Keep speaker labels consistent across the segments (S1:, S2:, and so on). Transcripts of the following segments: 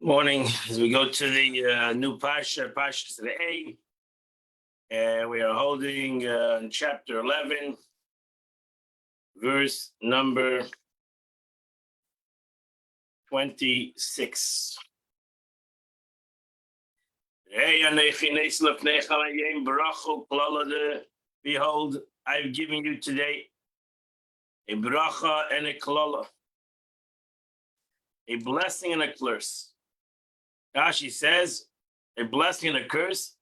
S1: Morning, as we go to the new Parsha today, and we are holding in chapter 11, verse number 26. Behold, I've given you today a bracha and a klala, a blessing and a curse. Rashi says, a blessing and a curse.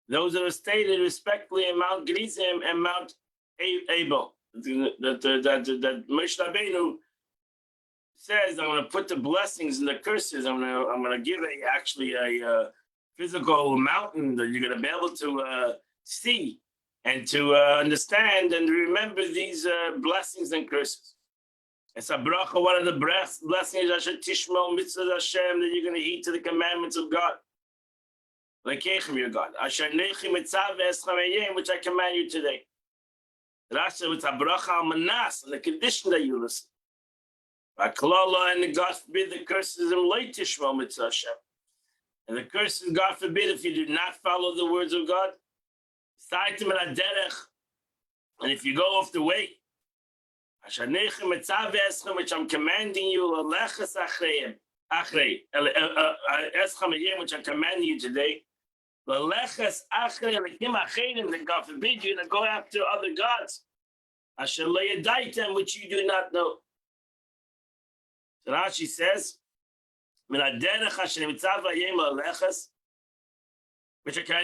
S1: Those that are stated respectively in Mount Gerizim and Mount Abel. That Moshe Rabbeinu says, I'm going to put the blessings and the curses. I'm going to give a physical mountain that you're going to be able to see and to understand and remember these blessings and curses. It's a bracha, one of the blessings, Asher Tishmo Mitzvah Hashem, that you're going to heed to the commandments of God. Lekechem, your God. Asher Nechi Mitzav Escham, which I command you today. Rashi, it's a bracha al manas, on the condition that you listen. Vaklala, and God forbid the curses, and Lei Tishmo Mitzvah Hashem. And the curses, God forbid, if you do not follow the words of God. Saitim and Aderech, and if you go off the way. Which I'm commanding you, which I'm commanding you today. That God forbid you to go after other gods, which you do not know. So Rashi says,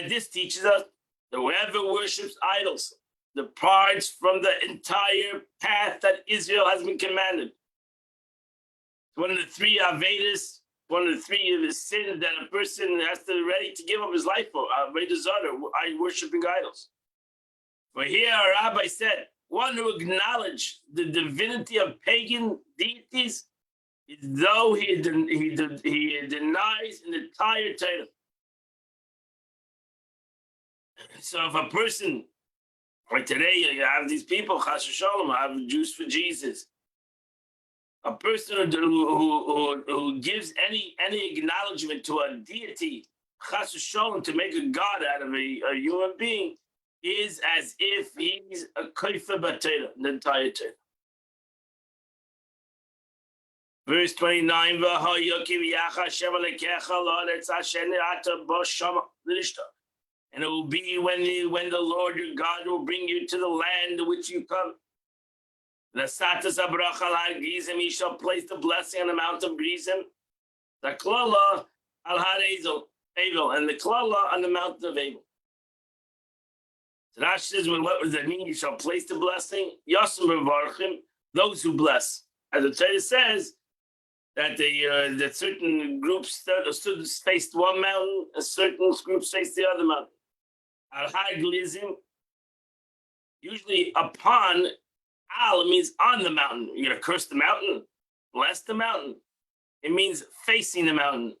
S1: this teaches us that whoever worships idols departs from the entire path that Israel has been commanded. One of the three Avedas, one of the three of the sins that a person has to be ready to give up his life for, Avedas Zara, worshipping idols. For here our rabbi said, one who acknowledges the divinity of pagan deities is though he denies an entire Torah. So if a person, like today, you have these people, Chas v'Shalom, have Jews for Jesus. A person who gives any acknowledgement to a deity, Chas v'Shalom, to make a god out of a human being, is as if he's a kofer b'Torah, the entire Torah. Verse 29, and it will be when the Lord your God will bring you to the land to which you come. The Satas Abrach al Har Gerizim, he shall place the blessing on the Mount of Gerizim. The Klala al Har Abel, and the Klala on the Mount of Abel. So Rashi says, what does that mean? You shall place the blessing. Yasum Revarchim, those who bless. As the Torah says, that that certain groups faced one mountain, and certain groups faced the other mountain. Al Har Gerizim, usually upon al means on the mountain. You're gonna curse the mountain, bless the mountain. It means facing the mountain.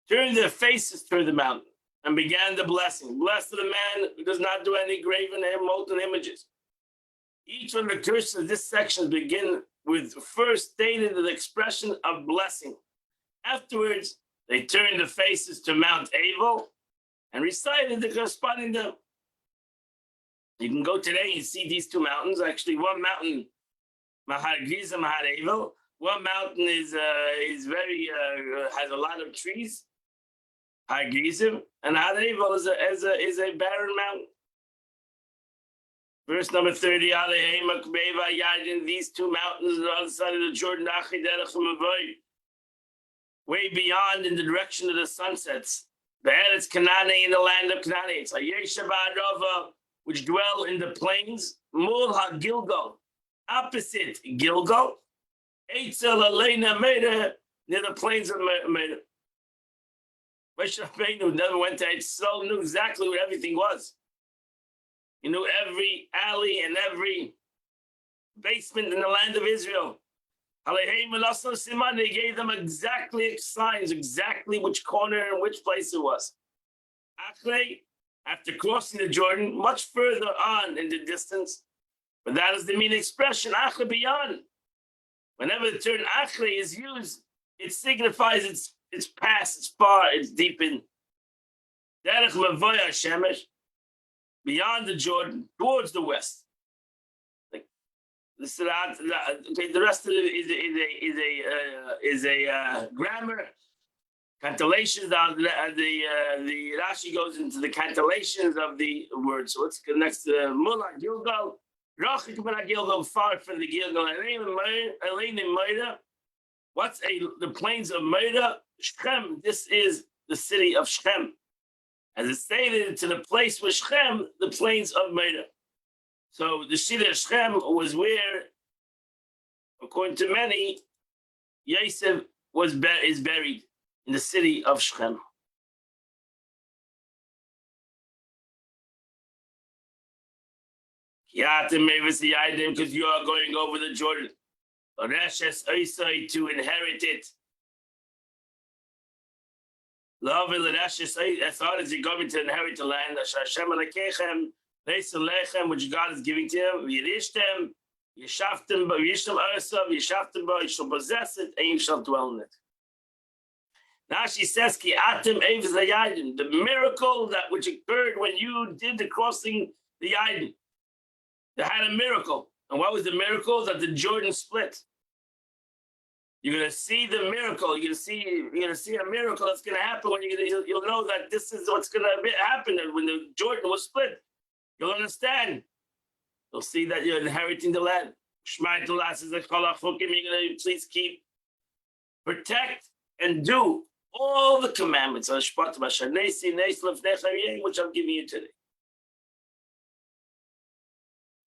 S1: Turn their faces toward the mountain and began the blessing. Blessed the man who does not do any graven and molten images. Each one of the curses of this section begin with first stated the expression of blessing. Afterwards, they turned the faces to Mount Abel and recited the corresponding them. You can go today and see these two mountains. Actually, one mountain, Har Gerizim, Har Abel. One mountain is very has a lot of trees, Har Gerizim, and Har Abel is a barren mountain. Verse number 30, these two mountains on the other side of the Jordan, way beyond in the direction of the sunsets. The Eretz Canaan in the land of Canaan, which dwell in the plains, Mul HaGilgal, opposite Gilgal, Eitzel Elena Meda, near the plains of Meda. Moshe Rabbeinu never went to Eitzel, knew exactly where everything was. He knew every alley and every basement in the land of Israel. They gave them exactly signs, exactly which corner and which place it was. After crossing the Jordan, much further on in the distance, but that is the mean expression, beyond. Whenever the term achre is used, it signifies it's past, it's far, it's deep in. Derech Mavoya Shemesh, beyond the Jordan, towards the west. Like this, okay, the rest of it is a grammar. Cantellations. The Rashi goes into the cantellations of the word. So let's go next to Mullah Gilgal. Rachik ben Gilgal, far from the Gilgal. Elaine Moira. What's the plains of Moira? Shechem. This is the city of Shechem. As it's stated, to the place with Shechem, the plains of Moira. So the city of Shechem was where, according to many, Yosef is buried. In the city of Shechem. Because you are going over the Jordan. To inherit it. As hard as you're going to inherit the land, which God is giving to him, you shall possess it, and you shall dwell in it. Now she says, the miracle that which occurred when you did the crossing the Yarden. They had a miracle. And what was the miracle? That the Jordan split. You're gonna see the miracle. You're gonna see a miracle that's gonna happen when you'll know that this is what's gonna happen when the Jordan was split. You'll understand. You'll see that you're inheriting the land. Shmai Torah says that you're gonna please keep, protect, and do all the commandments which I'm giving you today.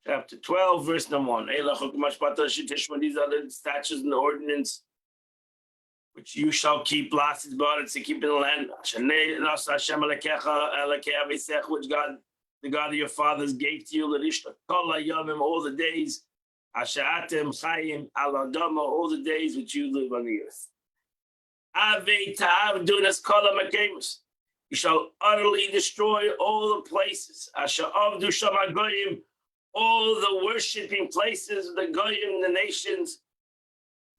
S1: Chapter 12, verse number 1. These are the statutes and the ordinance which you shall keep, lasted body to keep in the land. Which God, the God of your fathers, gave to you all the days. All the days which you live on the earth. You shall utterly destroy all the places. All the worshiping places the Goyim, the nations,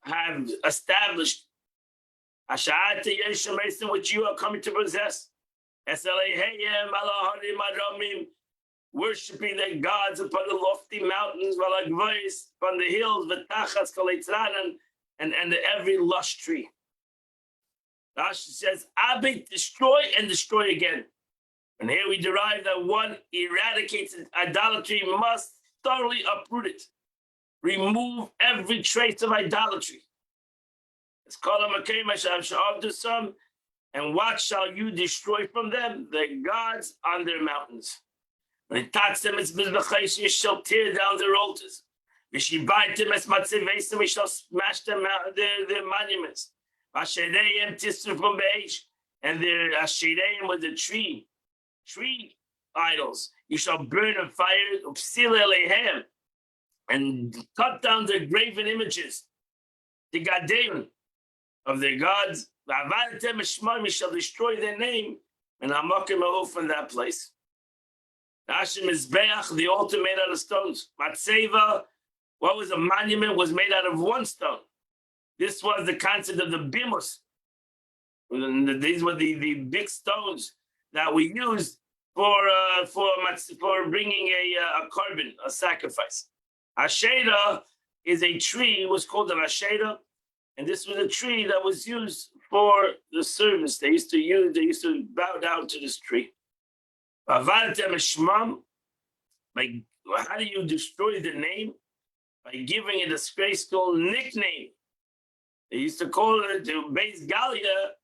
S1: have established. Which you are coming to possess. Worshipping the gods upon the lofty mountains, upon the hills, and every lush tree. Rashi says, Abit, destroy and destroy again. And here we derive that one eradicates idolatry must thoroughly uproot it. Remove every trace of idolatry. It's called a and what shall you destroy from them? The gods on their mountains. When it touch them, you shall tear down their altars. We shall smash them their monuments. And their Ashereim was a tree idols. You shall burn a fire, and cut down their graven images, the Gadeon of their gods. We shall destroy their name, and Hamakim away from that place. Hashem Mizbeach, the altar made out of stones. Matseva, what was a monument, was made out of one stone. This was the concept of the bimus. These were the big stones that we used for bringing a carbon, a sacrifice. Asherah is a tree, was called an Asherah, and this was a tree that was used for the servants. They used to bow down to this tree. How do you destroy the name? By giving it a disgraceful nickname. They used to call it the Beis Galia,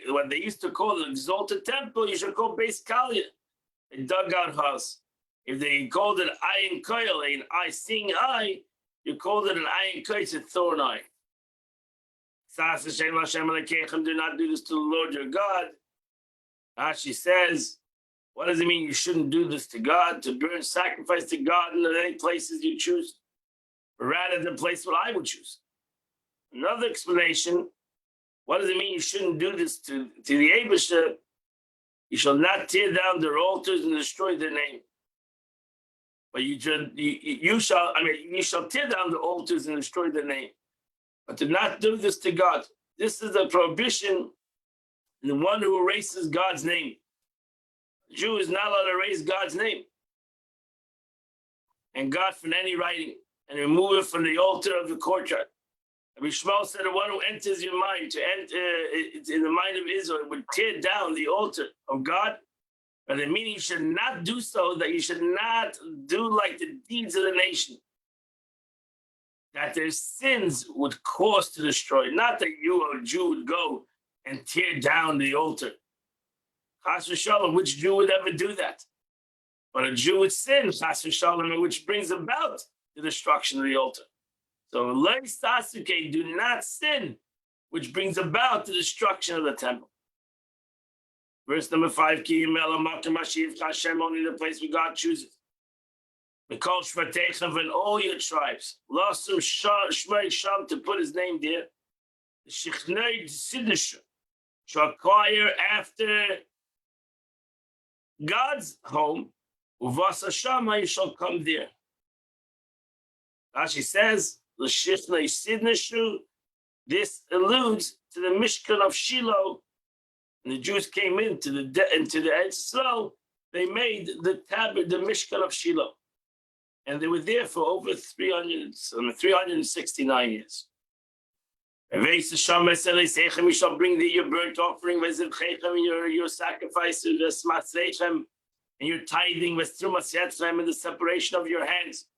S1: what they used to call the exalted temple. You should call Beis Galia, a dugout house. If they called it Ayin Koil, an eye seeing eye, you called it an Ayin Koil, it's a thorn eye. Do not do this to the Lord your God. She says, what does it mean you shouldn't do this to God, to burn sacrifice to God in any places you choose, or rather the place what I would choose? Another explanation, what does it mean you shouldn't do this to the Eibusha? You shall not tear down their altars and destroy their name. But you shall tear down the altars and destroy their name. but to not do this to God. This is a prohibition in the one who erases God's name. A Jew is not allowed to erase God's name and God from any writing and remove it from the altar of the courtyard. Rabbi Shmuel said the one who enters your mind, to enter in the mind of Israel, would tear down the altar of God. But the meaning you should not do so, that you should not do like the deeds of the nation, that their sins would cause to destroy. Not that you, a Jew, would go and tear down the altar. Chas v'shalom, which Jew would ever do that? But a Jew would sin, chas v'shalom, which brings about the destruction of the altar. So, lo sasuke, do not sin, which brings about the destruction of the temple. Verse number 5, Ki yimel ha'makom ashiv Hashem, only the place where God chooses. Mikol shvatechem, and all your tribes, lasum shmei sham, to put his name there. The shichnei siddush shall acquire after God's home, uvas hashama, you shall come there. Rashi says, l'shichnei siddush, this alludes to the Mishkan of Shiloh. And the Jews came into the Eretz Yisrael, they made the Mishkan of Shiloh. And they were there for over 369 years. You shall bring thee your burnt offering, and your sacrifices, and your tithing, and the separation of your hands,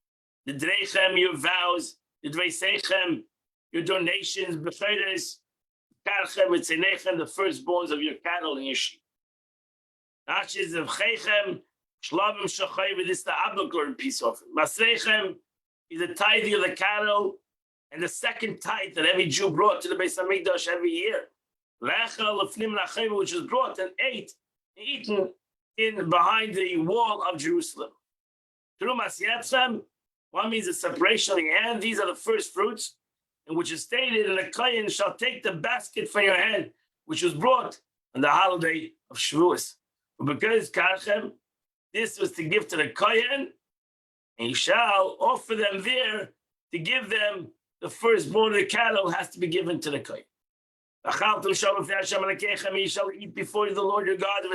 S1: the drechem, your vows, the dveisechem, your donations, b'cheres, the firstborns of your cattle and your sheep. Ashes of Chechem, Shlavim Shachayv, this is the obligatory peace offering. Masrechem is the tithing of the cattle, and the second tithe that every Jew brought to the Beis Hamikdash every year. Lechel Lefnim Lachem, which was brought and eaten in behind the wall of Jerusalem. Terumas Yetzem, one means the separation of your hand. These are the first fruits, in which is stated, and the Kohen shall take the basket from your hand, which was brought on the holiday of Shavuos. But because Karchem, this was to give to the Kohen, and you shall offer them there to give them the firstborn of the cattle has to be given to the Kohen. You shall eat before the Lord your God,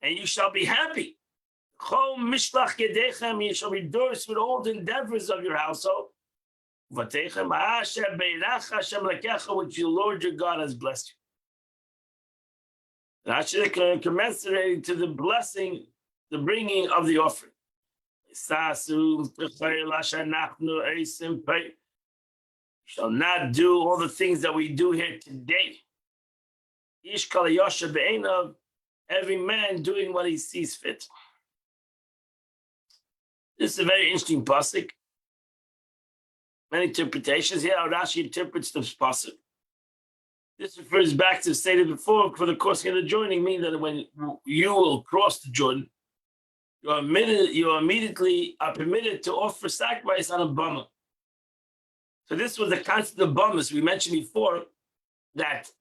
S1: and you shall be happy. You shall rejoice with all the endeavors of your household. Which your Lord your God has blessed you. Actually, commensurate to the blessing, the bringing of the offering. Shall not do all the things that we do here today. Every man doing what he sees fit. This is a very interesting pasuk. Many interpretations here. How Rashi interprets the pasuk. This refers back to stated before for the crossing of the Jordan, meaning that when you will cross the Jordan, you immediately are permitted to offer sacrifice on a bama. So this was the concept of bamas we mentioned before that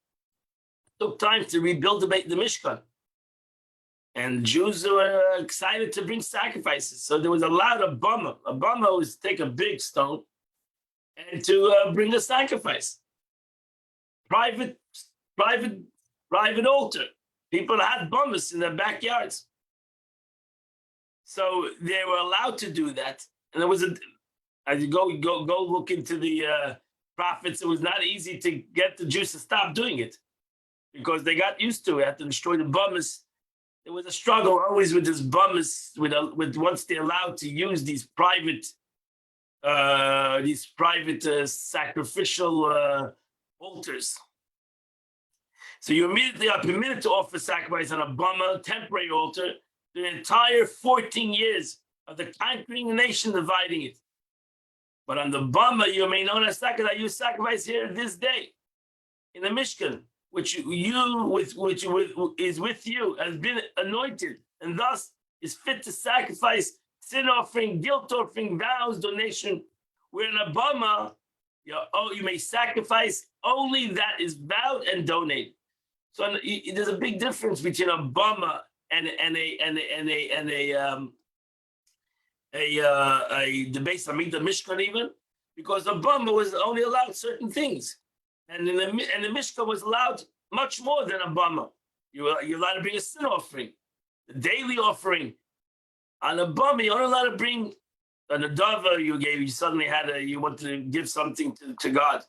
S1: took time to rebuild the Mishkan. And Jews were excited to bring sacrifices. So there was a lot of bama. A bama was to take a big stone and to bring a sacrifice. Private altar. People had bamas in their backyards. So they were allowed to do that. And there was as you go look into the prophets, it was not easy to get the Jews to stop doing it because they got used to it. They had to destroy the bamas. There was a struggle always with this bamas, with once they're allowed to use these private sacrificial altars. So you immediately are permitted to offer sacrifice on a bama, temporary altar, the entire 14 years of the conquering nation dividing it. But on the bama, you may know as sacrifice, you sacrifice here this day in the Mishkan, which is with you, has been anointed, and thus is fit to sacrifice sin offering, guilt offering, vows, donation. Where in a bama, you may sacrifice only that is vowed and donated. So there's a big difference between a bama and the Beis Hamikdash Mishkan even. because the Bama was only allowed certain things. And the Mishkan was allowed much more than a Bama. You're allowed to bring a sin offering, the daily offering. On a Bama, you're only allowed to bring a Nadava you suddenly you want to give something to God.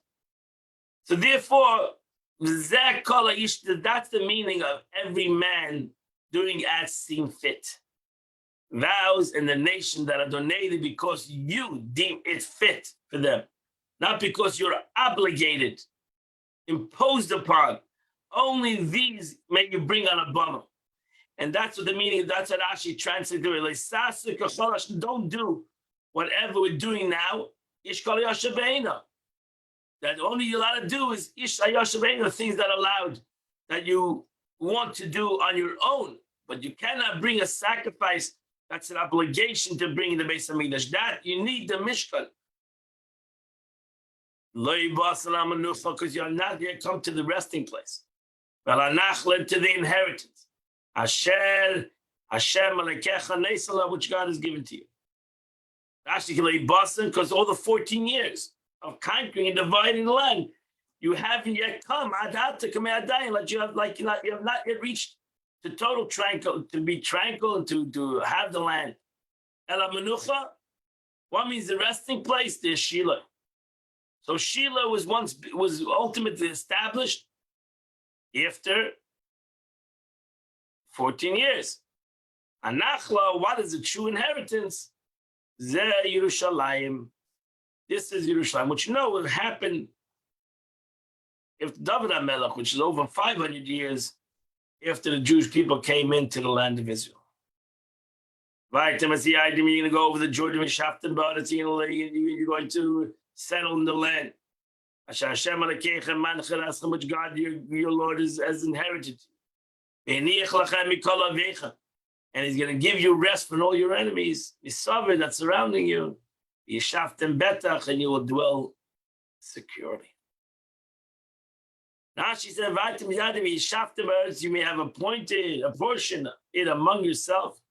S1: So therefore, that's the meaning of every man doing as seem fit. Vows in the nation that are donated because you deem it fit for them, not because you're obligated, imposed upon. Only these may you bring on a Bama. And that's what the meaning, that's what Rashi translates to it. Don't do whatever we're doing now. That only you're allowed to do is things that are allowed, that you want to do on your own. But you cannot bring a sacrifice that's an obligation to bring in the Beis Hamikdash. That you need the Mishkan. Because you're not yet come to the resting place. To the inheritance. Which God has given to you. Because all the 14 years of conquering and dividing the land, you haven't yet come. You have not yet reached to total tranquil, to be tranquil and to have the land. Ela Menucha, what means the resting place? There's Shiloh. So Shiloh was ultimately established after 14 years. Anachla, what is the true inheritance? Ze Yerushalayim. This is Yerushalayim, which you know will happen if David HaMelech, which is over 500 years after the Jewish people came into the land of Israel. Right, you're going to go over the Jordan, you're going to settle in the land. Which God, your Lord, has inherited. And He's going to give you rest from all your enemies. Yisavir that's surrounding you. Yishaftem betach, and you will dwell securely. Now she said, you may have appointed a portion it among yourself,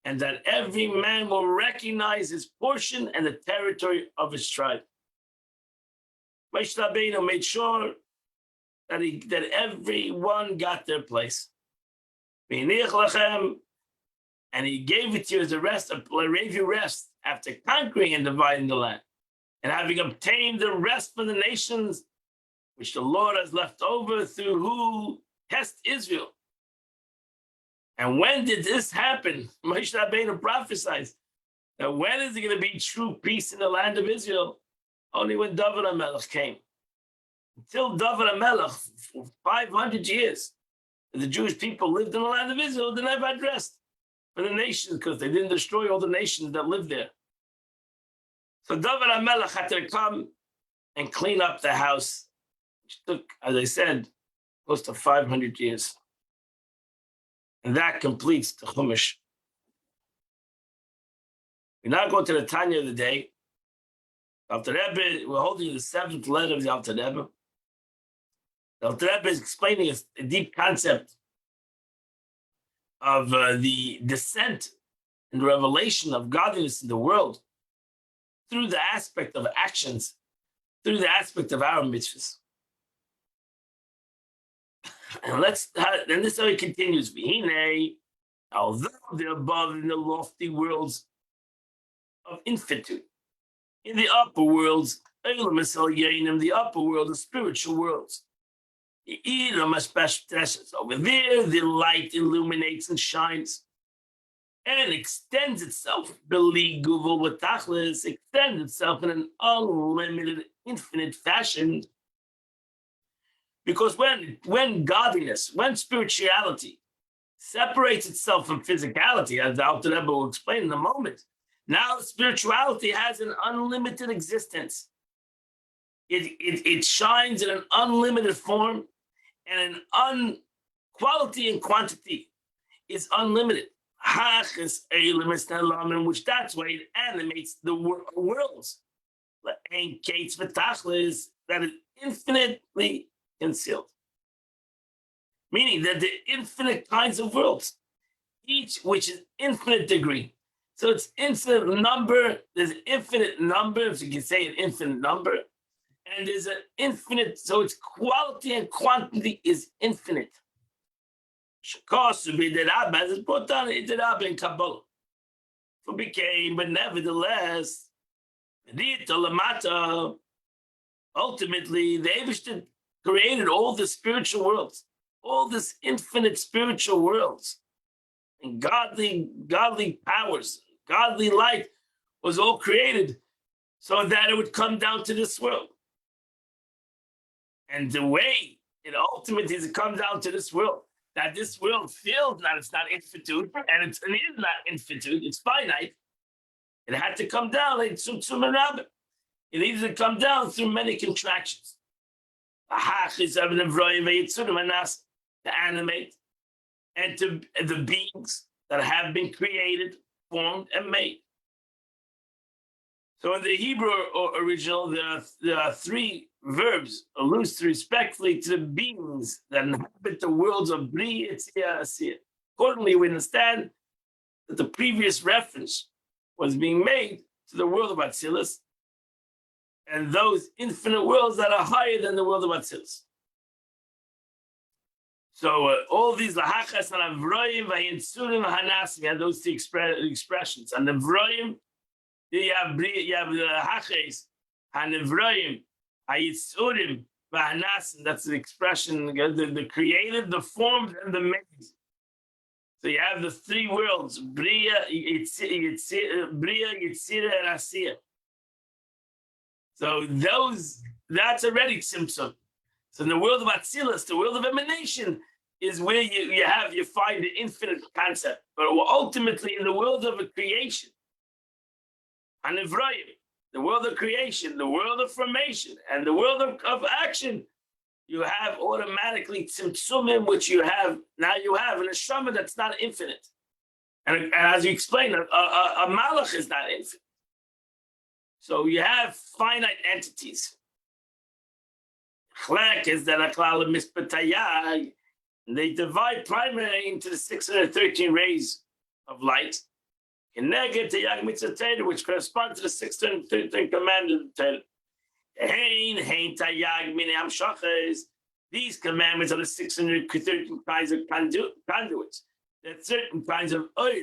S1: and that every man will recognize his portion and the territory of his tribe. Moshe Rabbeinu made sure that everyone got their place. And he gave it to you as a rest, gave you rest after conquering and dividing the land, and having obtained the rest from the nations which the Lord has left over through who test Israel. And when did this happen? Moshe Rabbeinu prophesies that when is it going to be true peace in the land of Israel? Only when David HaMelech came. Until David HaMelech, for 500 years, the Jewish people lived in the land of Israel. They never had rest for the nations because they didn't destroy all the nations that lived there. So David HaMelech had to come and clean up the house, which took, as I said, close to 500 years. And that completes the Chumash. We now go to the Tanya of the day. Alter Rebbe, we're holding the 7th letter of the Alter Rebbe. The Alter Rebbe is explaining a deep concept of the descent and revelation of godliness in the world through the aspect of actions, through the aspect of our mitzvahs. And this is how he continues. Although they're above in the lofty worlds of infinitude, in the upper worlds, the upper world, the spiritual worlds, over there, the light illuminates and shines and extends itself. Extends itself in an unlimited, infinite fashion. Because when godliness, when spirituality separates itself from physicality, as the Alter Rebbe will explain in a moment, now spirituality has an unlimited existence. It shines in an unlimited form, and an quality and quantity is unlimited. Which that's why it animates the worlds. That is infinitely concealed. Meaning that the infinite kinds of worlds, each which is infinite degree, So it's infinite number. There's infinite number, if you can say an infinite number. And there's an infinite, so its quality and quantity is infinite. Shakasu b'derab, as it's brought down in derab in Kabbalah. For became, but nevertheless, ultimately, the Eibishter created all the spiritual worlds, all this infinite spiritual worlds, and godly powers, godly light was all created so that it would come down to this world. And the way it ultimately is, it comes down to this world, that this world feels that it's not infinitude, and it is not infinitude, it's finite. It had to come down like Tzimtzum and Rabbit. It needed to come down through many contractions. To animate, and to the beings that have been created, formed, and made. So in the Hebrew original, there are three verbs alludes respectfully to the beings that inhabit the worlds of Bri, Yetzirah, Asiyah. Accordingly, we understand that the previous reference was being made to the world of Atzilus and those infinite worlds that are higher than the world of Atzilus. So all these lahachas and avroim, vayinsurim, hanasim, you have those two expressions. And the avroim, you have the lahaches, and avroim, hayitsurim, vahanasim. That's the expression, the created, the formed, and the made. So you have the three worlds: Bria, Yetzirah, and Asiyah. So that's already tzimtzum. So in the world of Atzilus, the world of emanation, is where you find the infinite concept. But ultimately, in the world of creation, and Evrayim, the world of creation, the world of formation, and the world of action, you have automatically tzimtzumim, which you have an neshama that's not infinite. And as you explained, a malach is not infinite. So you have finite entities. Chlek is that aklal mispatayah. They divide primarily into the 613 rays of light. And negate to Yag Mitzvah Torah, which correspond to the 613 commandments of Torah. These commandments are the 613 kinds of conduits. That certain kinds of oil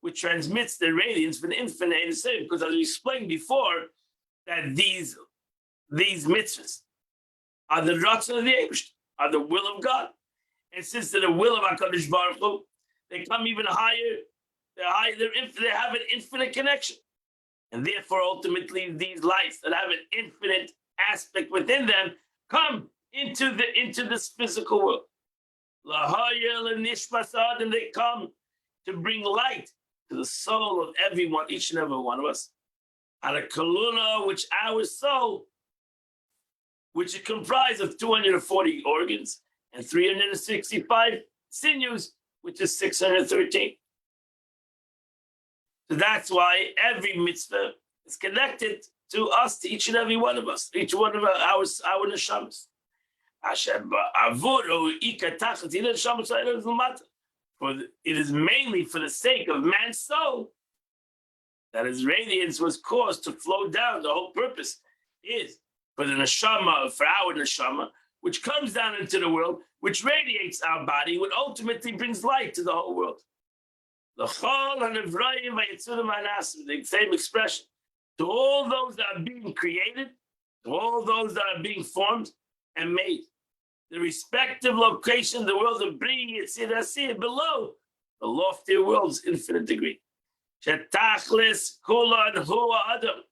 S1: which transmits the radiance from the infinite, because as we explained before, that these mitzvahs are the ratzon of the Eibishter, are the will of God. And since they're the will of HaKadosh Baruch Hu, they come even higher. They have an infinite connection. And therefore, ultimately, these lights that have an infinite aspect within them come into this physical world. And they come to bring light to the soul of everyone, each and every one of us. And a kaluna, which our soul, which is comprised of 240 organs and 365 sinews, which is 613. So that's why every mitzvah is connected to us, to each and every one of us, each one of our neshamas. For it is mainly for the sake of man's soul that his radiance was caused to flow down. The whole purpose is for the neshama, for our neshama, which comes down into the world, which radiates our body, which ultimately brings light to the whole world. The chol and evrayim vayitzurim hanasim, the same expression. To all those that are being created, to all those that are being formed and made, the respective location, the world of Bri, Yetzirah, Asiyah, below the loftier world's infinite degree. Shetachlis kula and hua adam.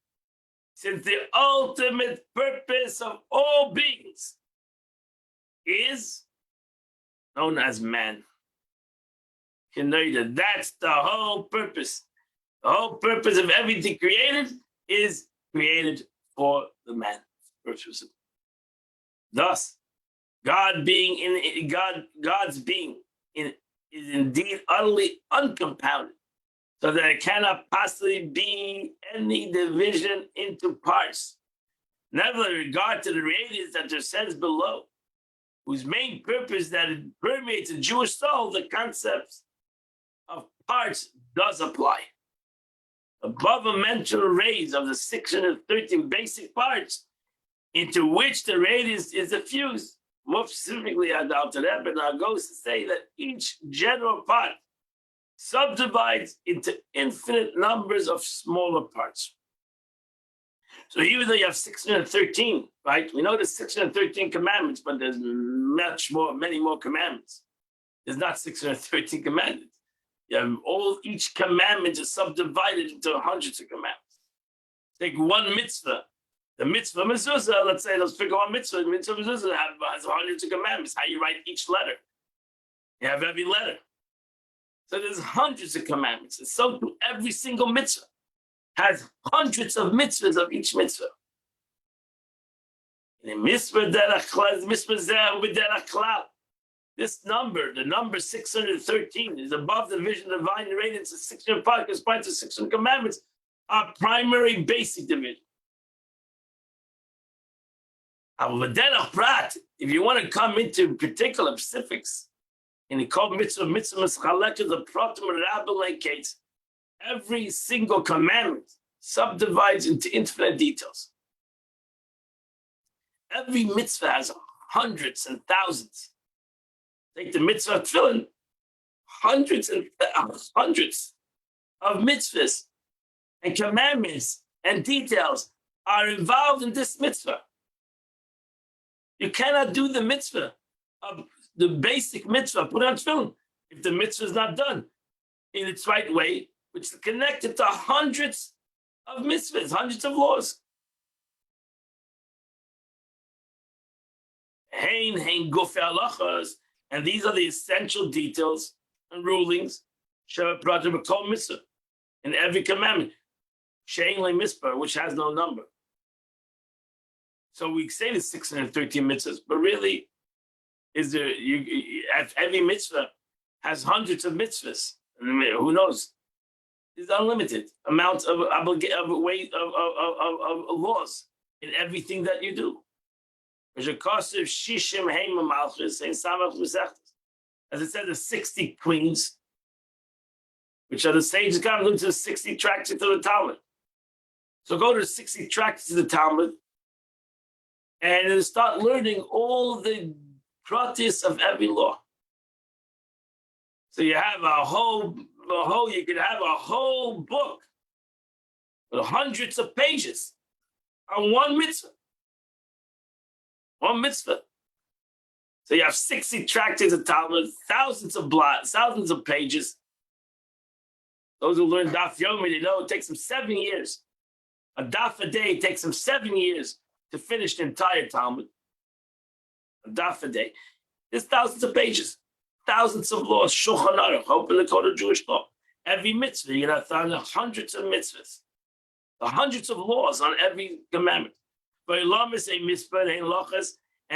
S1: Since the ultimate purpose of all beings is known as man. You know that that's the whole purpose. The whole purpose of everything created is created for the man. Thus, God's being is indeed utterly uncompounded, so that it cannot possibly be any division into parts. Never in regard to the radiance that descends below, whose main purpose that it permeates the Jewish soul, the concepts parts does apply. Above a mental rays of the 613 basic parts into which the radiance is diffused. More specifically, Dr. Ebenar goes to say that each general part subdivides into infinite numbers of smaller parts. So even though you have 613, right? We know there's 613 commandments, but there's many more commandments. There's not 613 commandments. You have each commandment is subdivided into hundreds of commandments. Take one mitzvah. The mitzvah mezuzah, let's pick one mitzvah. The mitzvah mezuzah has hundreds of commandments. How you write each letter. You have every letter. So there's hundreds of commandments. And so to every single mitzvah has hundreds of mitzvahs of each mitzvah. And the mitzvah this number, the number 613, is above the vision of divine radiance of 605 because parts of 600 commandments are primary basic division. If you want to come into particular specifics, in the called mitzvah mischalek, the pratim rabbi case, every single commandment subdivides into infinite details. Every mitzvah has hundreds and thousands. Take the mitzvah of tefillin, hundreds and hundreds of mitzvahs and commandments and details are involved in this mitzvah. You cannot do the mitzvah of the basic mitzvah, put on tefillin, if the mitzvah is not done in its right way, which is connected to hundreds of mitzvahs, hundreds of laws. Hein gufei halachos, and these are the essential details and rulings in every commandment, which has no number. So we say the 613 mitzvahs, but really, every mitzvah has hundreds of mitzvahs. Who knows? There's unlimited amount of laws in everything that you do. As it said, the 60 queens, which are the sages, come to the 60 tracts into the Talmud. So go to the 60 tracts of the Talmud and start learning all the pratis of every law. So you have you could have a whole book with hundreds of pages on one mitzvah. One mitzvah. So you have 60 tractates of Talmud, thousands of pages. Those who learn Daf Yomi, they know it takes them 7 years. A Daf a day takes them 7 years to finish the entire Talmud. A Daf a day. There's thousands of pages, thousands of laws. Shulchan Aruch, open the code of Jewish law. Every mitzvah, you're going to find hundreds of mitzvahs. The hundreds of laws on every commandment. And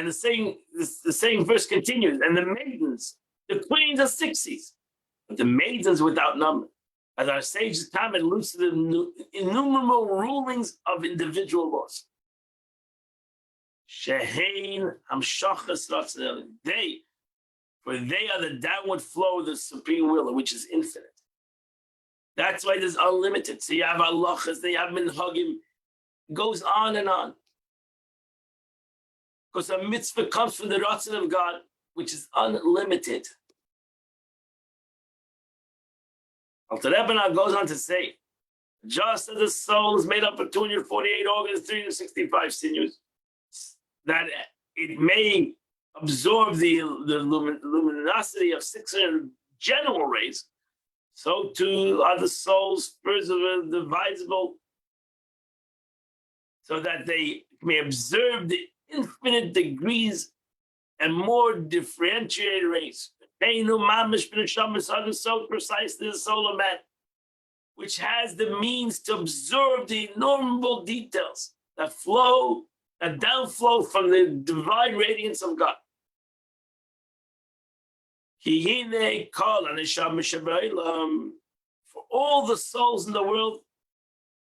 S1: the same verse continues. And the maidens, the queens are 60s, but the maidens without number. As our sages time and elucidate innumerable rulings of individual laws. Shehein Hamshachas Ratzon. For they are the downward flow of the supreme will, which is infinite. That's why there's unlimited. So you have halachas, then you have minhagim. It goes on and on. Because a mitzvah comes from the Ratzon of God, which is unlimited. Alter Rebbe goes on to say, just as the soul is made up of 248 organs, 365 sinews, that it may absorb the luminosity of 600 general rays, so too are the soul's spurs of divisible, so that they may observe the infinite degrees and more differentiated rays. So precisely the soul of man, which has the means to absorb the innumerable details that downflow from the divine radiance of God. For all the souls in the world,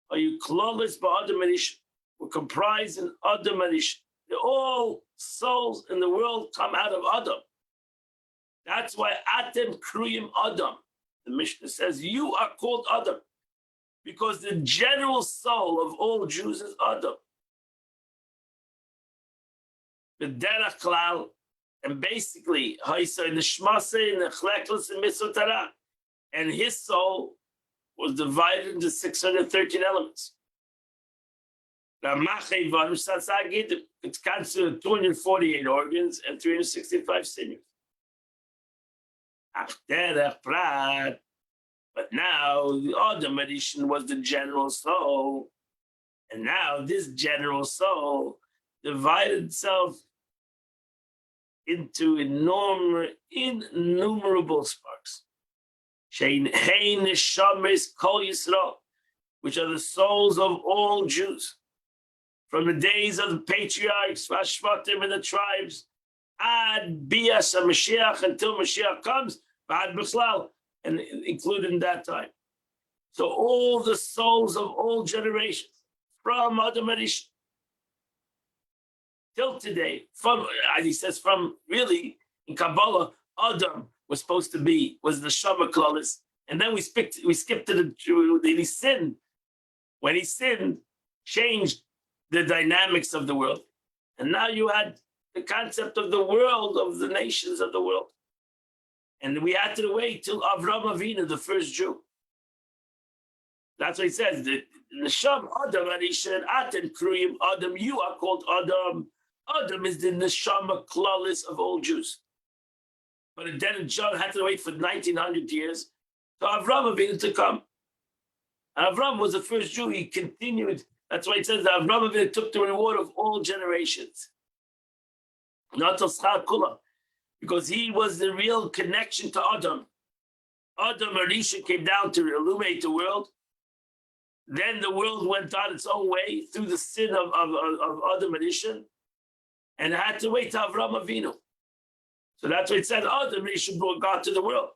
S1: are you klolus ba'adam marish, were comprised in Adam marish. All souls in the world come out of Adam. That's why Atem Kruyim Adam. the Mishnah says, you are called Adam, because the general soul of all Jews is Adam. The derech klal, and basically, Haisa in the Shmase, in the Chleklis, and Mitzvot Torah, and his soul was divided into 613 elements. It's considered 248 organs and 365 sinews. But now the Adam Adishon was the general soul, and now this general soul divided itself into innumerable sparks, which are the souls of all Jews, from the days of the patriarchs, Vashvatim, and the tribes, ad bias Mashiach, until Mashiach comes, ad bichlal, and included in that time. So all the souls of all generations, from Adam Adishon till today, from, as he says, from really in Kabbalah, Adam was supposed to be, was the Shama Klalis, and then we skipped to the he sinned. When he sinned, changed the dynamics of the world. And now you had the concept of the world, of the nations of the world. And we had to wait till Avram Avinu, the first Jew. That's what he says. The Nesham Adam Arishan Aten Kruyim Adam, you are called Adam. Adam is the Neshama Klalis of all Jews. But then John had to wait for 1900 years for Avram Avinu to come. And Avram was the first Jew. He continued. That's why it says that Avram Avinu took the reward of all generations. Not to Schar Kula, because he was the real connection to Adam. Adam Arisha came down to illuminate the world. Then the world went on its own way through the sin of Adam Arisha, and had to wait to Avram Avinu. So that's why it said Adam Arisha brought God to the world.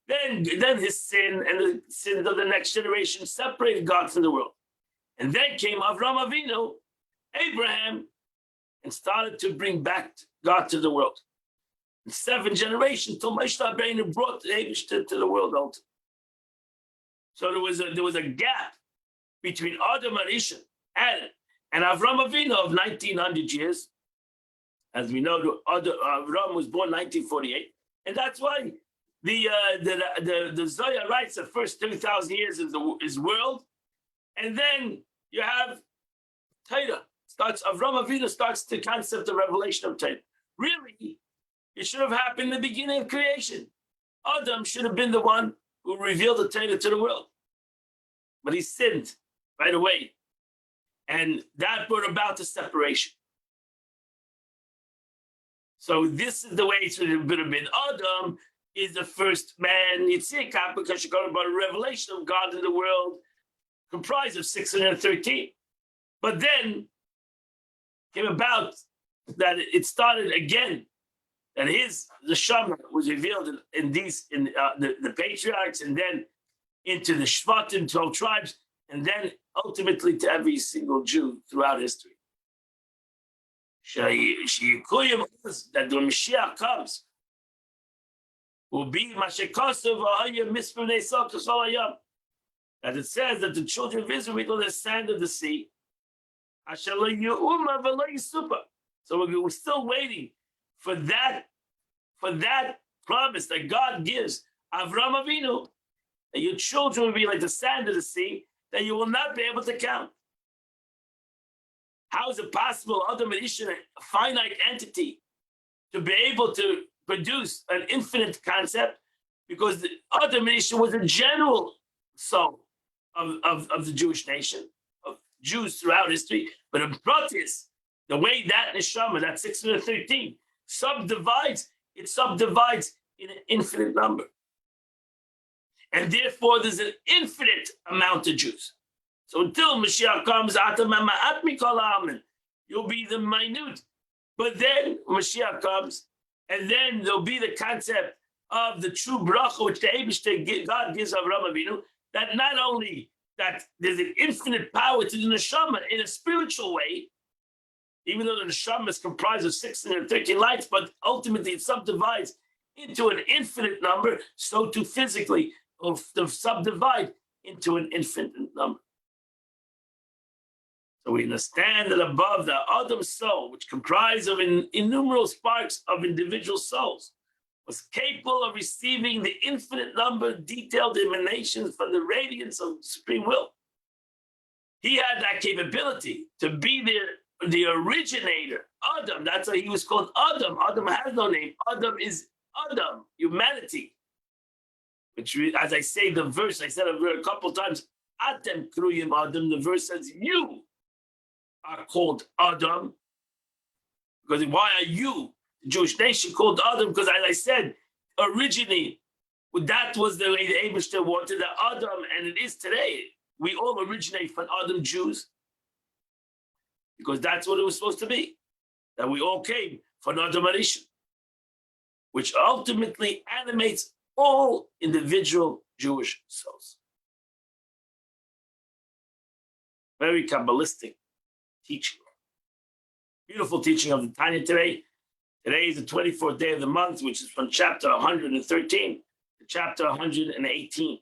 S1: Then his sin and the sins of the next generation separated God from the world. And then came Avram Avinu, Abraham, and started to bring back God to the world. In 7 generations, till Moshe Rabbeinu brought the Eibushter to the world ultimately. So there was a gap between Adam Arisha and Avram Avinu of 1900 years. As we know, Avram was born 1948, and that's why the Zohar writes the first 2,000 years is world, and then you have Torah. Avram Avinu starts the concept of revelation of Torah. Really, it should have happened in the beginning of creation. Adam should have been the one who revealed the Torah to the world, but he sinned right away, and that brought about the separation. So this is the way it should have been. Adam is the first man, Yitzchak, because you're going about a revelation of God in the world, comprised of 613. But then came about that it started again, that the Shama was revealed in the patriarchs, and then into the Shvatim, 12 tribes, and then ultimately to every single Jew throughout history. That when Mashiach comes, will be as it says that the children of Israel will the sand of the sea. So we're still waiting for that promise that God gives Avram Avinu, that your children will be like the sand of the sea, that you will not be able to count. How is it possible, Adam Arisha, a finite entity, to be able to produce an infinite concept? Because the Adam Arisha was a general soul of the Jewish nation, of Jews throughout history. But in Pratis, the way that neshama, that 613, subdivides in an infinite number. And therefore, there's an infinite amount of Jews. So until Mashiach comes, you'll be the minute. But then Mashiach comes, and then there'll be the concept of the true bracha, which the Eibushter, God gives Avraham Avinu, that not only that there's an infinite power to the neshama in a spiritual way, even though the neshama is comprised of 613 lights, but ultimately it subdivides into an infinite number, so too physically. or subdivide into an infinite number. So we understand that above the Adam soul, which comprised of innumerable sparks of individual souls, was capable of receiving the infinite number of detailed emanations from the radiance of supreme will. He had that capability to be the originator. Adam, that's why he was called Adam. Adam has no name. Adam is Adam, humanity. Which, as I say, the verse, I said it a couple times, Atem kruyim Adam, the verse says, you are called Adam. Because why are you, the Jewish nation, called Adam? Because as I said, originally, that was the way the Eibishter wanted the Adam, and it is today. We all originate from Adam Jews. Because that's what it was supposed to be. That we all came from Adam Arishon, which ultimately animates all individual Jewish souls. Very Kabbalistic teaching. Beautiful teaching of the Tanya today. Today is the 24th day of the month, which is from chapter 113 to chapter 118.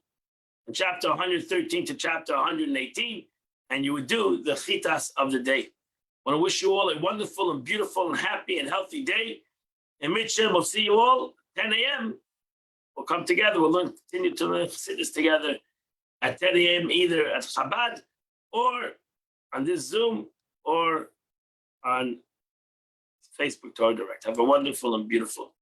S1: From chapter 113 to chapter 118, and you would do the chitas of the day. I want to wish you all a wonderful and beautiful and happy and healthy day. And Mitchell, we'll see you all 10 a.m. We'll come together. We'll continue to learn Chassidus together at 10 a.m. either at Chabad or on this Zoom or on Facebook Torah Direct. Have a wonderful and beautiful